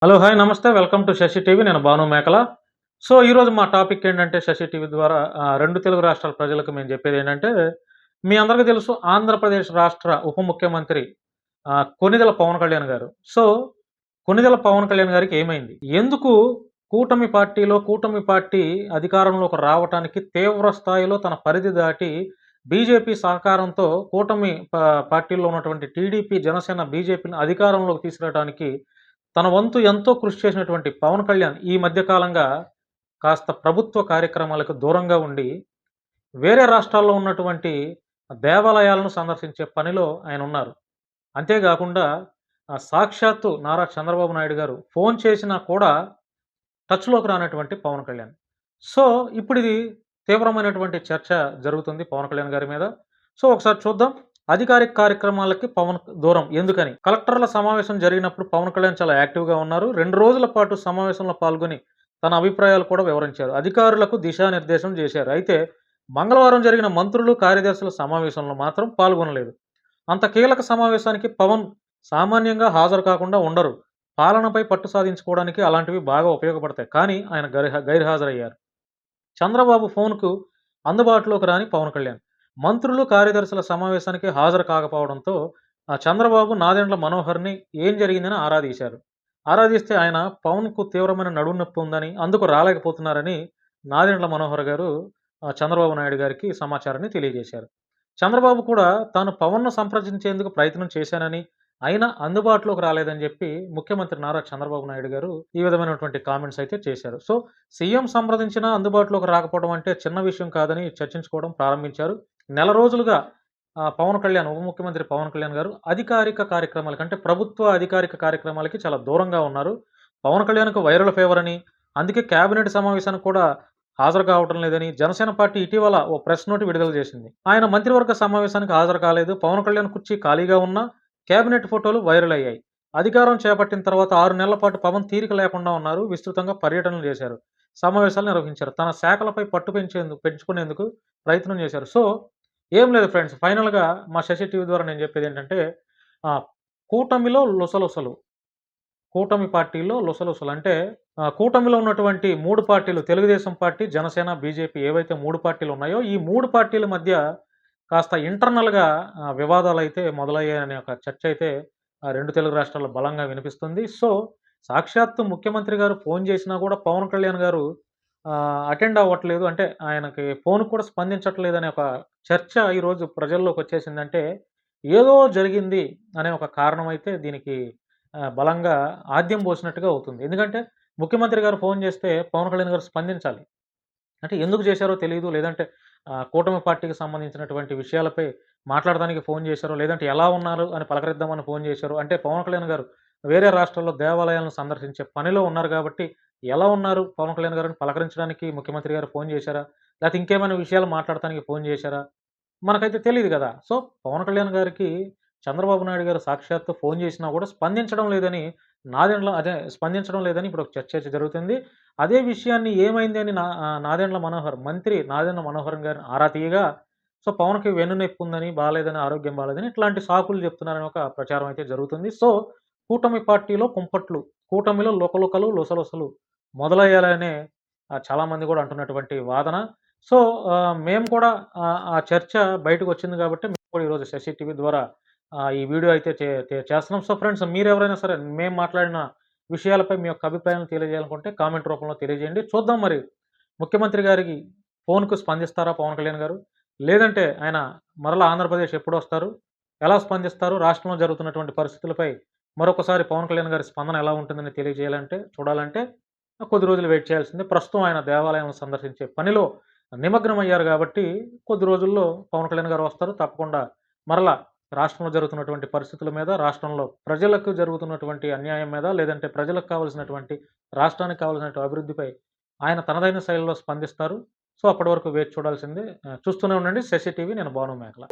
Hello! Hi! Namaste. Welcome to Shashi TV. నేను భాను మేకల. So, ఈరోజు మా టాపిక్ ఏంటంటే శశి టీవీ ద్వారా 2 తెలుగు రాష్ట్రాల ప్రజలకు మేము చెప్పేదేంటంటే, మీ అందరికీ తెలుసు ఆంధ్రప్రదేశ్ రాష్ట్ర ఉప ముఖ్యమంత్రి కొణిదెల పవన్ కళ్యాణ్ గారు. సో, కొణిదెల పవన్ కళ్యాణ్ గారికి ఏమైంది? ఎందుకు కూటమి పార్టీ అధికారంలోకి రావటానికి తీవ్ర స్థాయిలో తన పరిధి దాటి బీజేపీ సహకారంతో కూటమి పార్టీల్లో ఉన్నటువంటి టీడీపీ, జనసేన, బీజేపీని అధికారంలోకి తీసుకురావడానికి తన వంతు ఎంతో కృషి చేసినటువంటి పవన్ కళ్యాణ్ ఈ మధ్య కాలంగా కాస్త ప్రభుత్వ కార్యక్రమాలకు దూరంగా ఉండి, వేరే రాష్ట్రాల్లో ఉన్నటువంటి దేవాలయాలను సందర్శించే పనిలో ఆయనున్నారు. అంతేగాకుండా సాక్షాత్తు నారా చంద్రబాబు నాయుడు గారు ఫోన్ చేసినా కూడా టచ్‌లోకి రానటువంటి పవన్ కళ్యాణ్. సో, ఇప్పుడిది తీవ్రమైనటువంటి చర్చ జరుగుతుంది పవన్ కళ్యాణ్ గారి మీద. సో, ఒకసారి చూద్దాం. అధికారిక కార్యక్రమాలకి పవన్ దూరం ఎందుకని? కలెక్టర్ల సమావేశం జరిగినప్పుడు పవన్ కళ్యాణ్ చాలా యాక్టివ్‌గా ఉన్నారు. 2 రోజుల పాటు సమావేశంలో పాల్గొని తన అభిప్రాయాలు కూడా వివరించారు. అధికారులకు దిశానిర్దేశం చేశారు. అయితే మంగళవారం జరిగిన మంత్రులు, కార్యదర్శుల సమావేశంలో మాత్రం పాల్గొనలేదు. అంత కీలక సమావేశానికి పవన్ సామాన్యంగా హాజరు కాకుండా ఉండరు. పాలనపై పట్టు సాధించుకోవడానికి అలాంటివి బాగా ఉపయోగపడతాయి. కానీ ఆయన గైర్హాజరయ్యారు. చంద్రబాబు ఫోన్‌కు అందుబాటులోకి రాని పవన్ కళ్యాణ్. మంత్రులు, కార్యదర్శుల సమావేశానికి హాజరు కాకపోవడంతో చంద్రబాబు నాదెండ్ల మనోహర్‌ని ఏం జరిగిందని ఆరా తీశారు. ఆరా తీస్తే ఆయన పవన్‌కు తీవ్రమైన నడుము నొప్పి ఉందని, అందుకు రాలేకపోతున్నారని నాదెండ్ల మనోహర్ గారు చంద్రబాబు నాయుడు గారికి సమాచారాన్ని తెలియజేశారు. చంద్రబాబు కూడా తాను పవన్‌ను సంప్రదించేందుకు ప్రయత్నం చేశానని, అయినా అందుబాటులోకి రాలేదని జెప్పి ముఖ్యమంత్రి నారా చంద్రబాబు నాయుడు గారు ఈ విధమైనటువంటి కామెంట్స్ అయితే చేశారు. సో, సీఎం సంప్రదించినా అందుబాటులోకి రాకపోవడం అంటే చిన్న విషయం కాదని చర్చించుకోవడం ప్రారంభించారు. నెల రోజులుగా పవన్ కళ్యాణ్ ఉప ముఖ్యమంత్రి పవన్ కళ్యాణ్ గారు అధికారిక కార్యక్రమాలకి అంటే ప్రభుత్వ అధికారిక కార్యక్రమాలకి చాలా దూరంగా ఉన్నారు. పవన్ కళ్యాణ్‌కు వైరల్ ఫీవర్ అని, అందుకే కేబినెట్ సమావేశానికి కూడా హాజరు కావటం లేదని జనసేన పార్టీ ఇటీవల ఓ ప్రెస్ నోట్ విడుదల చేసింది. ఆయన మంత్రివర్గ సమావేశానికి హాజరు కాలేదు. పవన్ కళ్యాణ్ కుర్చీ ఖాళీగా ఉన్నా కేబినెట్ ఫోటోలు వైరల్ అయ్యాయి. అధికారం చేపట్టిన తర్వాత 6 నెలల పాటు పవన్ తీరిక లేకుండా ఉన్నారు. విస్తృతంగా పర్యటనలు చేశారు. సమావేశాలు నిర్వహించారు. తన శాఖలపై పట్టు పెంచుకునేందుకు ప్రయత్నం చేశారు. సో, ఏం లేదు ఫ్రెండ్స్. ఫైనల్‌గా మా శశి టీవీ ద్వారా నేను చెప్పేదేంటంటే ఆహ్, కూటమిలో లొసలొసలు. కూటమి పార్టీల్లో లొసలొసలు. అంటే కూటమిలో ఉన్నటువంటి 3 పార్టీలు తెలుగుదేశం పార్టీ, జనసేన, బీజేపీ ఏవైతే 3 పార్టీలు ఉన్నాయో, ఈ 3 పార్టీల మధ్య కాస్త ఇంటర్నల్‌గా వివాదాలైతే మొదలయ్యాయనే ఒక చర్చ అయితే 2 తెలుగు రాష్ట్రాల్లో బలంగా వినిపిస్తుంది. సో, సాక్షాత్తు ముఖ్యమంత్రి గారు ఫోన్ చేసినా కూడా పవన్ కళ్యాణ్ గారు అటెండ్ అవ్వట్లేదు. అంటే ఆయనకి ఫోన్‌కి కూడా స్పందించట్లేదనే ఒక చర్చ ఈరోజు ప్రజల్లోకొచ్చేసిందంటే, ఏదో జరిగింది అనే ఒక కారణం అయితే దీనికి బలంగా ఆద్యం పోసినట్టుగా అవుతుంది. ఎందుకంటే ముఖ్యమంత్రి గారు ఫోన్ చేస్తే పవన్ కళ్యాణ్ గారు స్పందించాలి. అంటే ఎందుకు చేశారో తెలీదు. లేదంటే కూటమి పార్టీకి సంబంధించినటువంటి విషయాలపై మాట్లాడడానికి ఫోన్ చేశారో, లేదంటే ఎలా ఉన్నారు అని పలకరిద్దామని ఫోన్ చేశారో. అంటే పవన్ కళ్యాణ్ గారు వేరే రాష్ట్రాల్లో దేవాలయాలను సందర్శించే పనిలో ఉన్నారు కాబట్టి, ఎలా ఉన్నారు పవన్ కళ్యాణ్ గారిని పలకరించడానికి ముఖ్యమంత్రి గారు ఫోన్ చేశారా? లేకపోతే ఇంకేమైనా విషయాలు మాట్లాడటానికి ఫోన్ చేశారా? మనకైతే తెలీదు గదా! సో, పవన్ కళ్యాణ్ గారికి చంద్రబాబు నాయుడు గారు సాక్షాత్తు ఫోన్ చేసినా కూడా స్పందించడం లేదని స్పందించడం లేదని ఇప్పుడు ఒక చర్చ అయితే జరుగుతుంది. అదే విషయాన్ని ఏమైంది అని మంత్రి నాదెండ్ల మనోహర్ గారిని ఆరా తీయగా, సో, పవన్‌కి వెన్నునొప్పి ఉందని, బాలేదని, ఆరోగ్యం బాలేదని ఇట్లాంటి సాకులు చెప్తున్నారని ఒక ప్రచారం అయితే జరుగుతుంది. సో, కూటమి పార్టీలో కుంపట్లు, కూటమిలో లుకలుకలు, లొసలొసలు మొదలయ్యాలనే చాలామంది కూడా అంటున్నటువంటి వాదన. సో, మేము కూడా ఆ చర్చ బయటకొచ్చింది కాబట్టి మేము కూడా ఈరోజు శశి టీవీ ద్వారా ఈ వీడియో అయితే చేస్తున్నాం. సో, ఫ్రెండ్స్ మీరెవరైనా సరే మేము మాట్లాడిన విషయాలపై మీ యొక్క అభిప్రాయాలను తెలియజేయాలనుకుంటే కామెంట్ రూపంలో తెలియజేయండి. చూద్దాం మరి ముఖ్యమంత్రి గారికి ఫోన్‌కు స్పందిస్తారా పవన్ కళ్యాణ్ గారు? లేదంటే ఆయన మరలా ఆంధ్రప్రదేశ్ ఎప్పుడొస్తారు? ఎలా స్పందిస్తారు? రాష్ట్రంలో జరుగుతున్నటువంటి పరిస్థితులపై మరొకసారి పవన్ కళ్యాణ్ గారి స్పందన ఎలా ఉంటుందని చూడాలంటే కొద్ది రోజులు వెయిట్ చేయాల్సిందే. ప్రస్తుతం ఆయన దేవాలయం సందర్శించే పనిలో నిమగ్నమయ్యారు గాబట్టి, కొద్ది రోజుల్లో పవన్ కళ్యాణ్ గారు వస్తారు. తప్పకుండా మరలా రాష్ట్రంలో జరుగుతున్నటువంటి పరిస్థితుల మీద, రాష్ట్రంలో ప్రజలకు జరుగుతున్నటువంటి అన్యాయం మీద, లేదంటే ప్రజలకు కావాల్సినటువంటి రాష్ట్రానికి కావాల్సినటువంటి అభివృద్ధిపై ఆయన తనదైన శైలిలో స్పందిస్తారు. సో, అప్పటి వరకు వేచి చూడాల్సిందే. చూస్తూనే ఉండండి శశి టీవీ. నేను భాను మేకల.